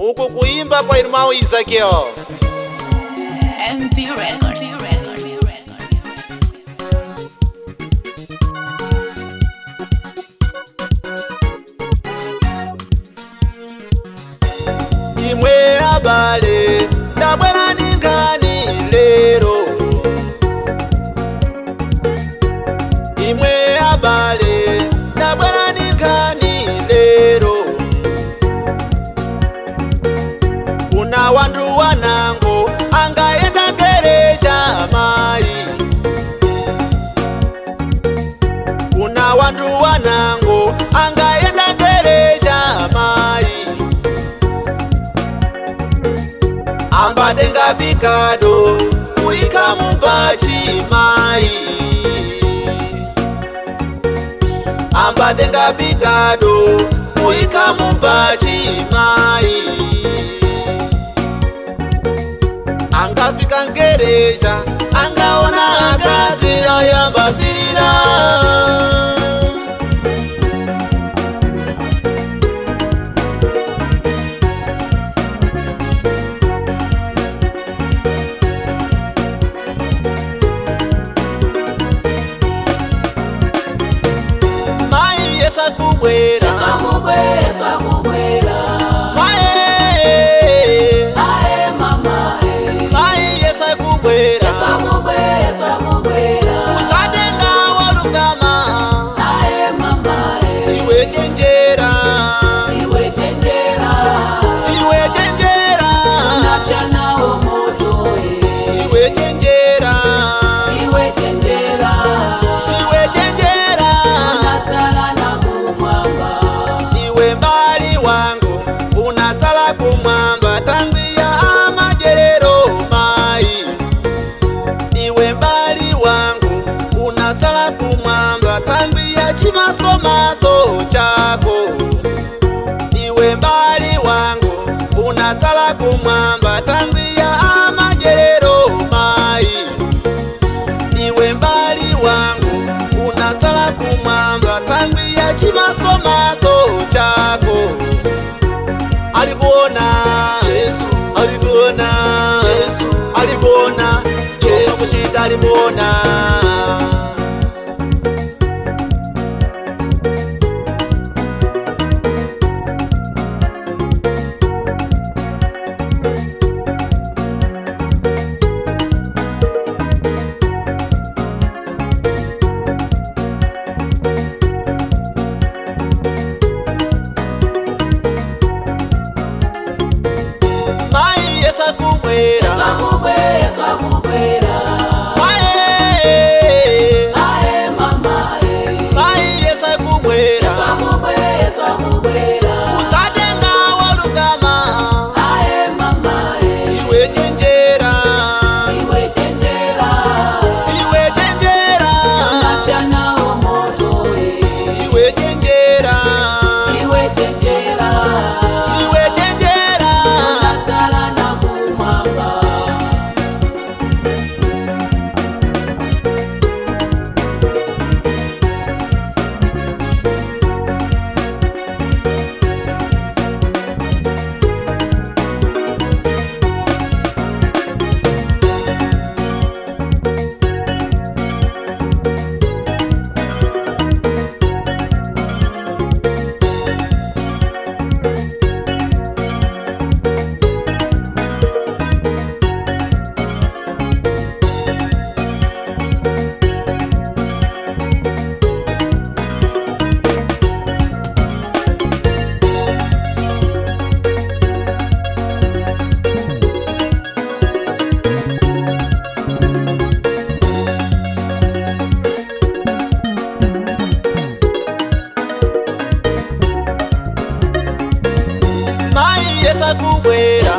uku kuimba kwa irmão Isaquel. MP Record. Imwe abale ndabwera ningani lero. Imwe abale ndabwera ningani lero. Kuna wandu wanango angaenda gereja mai. Kuna wandu wanango angaenda gereja mai. Ambadenga bikado muika mubachi mai. Ambadenga bikado muika mubachi mai. Angafika ngereja angaona akazi ayambasirira. Esa kubwera Mae mama Mai esa kubwera Usadenga walungama mama Iwe chenjera iwe chenjera Iwe chenjera unapyana omoto Iwe chenjera iwe chenjera Iwe chenjera unatala na kumwamba Iwe mbali wangu unasala kumwamba tanguya amajerero mai. Iwe mbali wangu unasala kumwamba tanguya chimasomaso chako. Iwe mbali wangu unasala kumwamba tanguya amajerero mai. Iwe mbali wangu unasala kumwamba tanguya chimasomaso chako. Alivona Yesu, alivona Yesu, alivona Yesu, kushita alivona. Mai esa kubwera Mae mama Mai esa kubwera Usadenga walungama mama Iwe chenjera iwe chenjera Iwe chenjera unapyana omoto Iwe chenjera iwe chenjera Iwe chenjera unatala na kumwamba Mai esa kubwera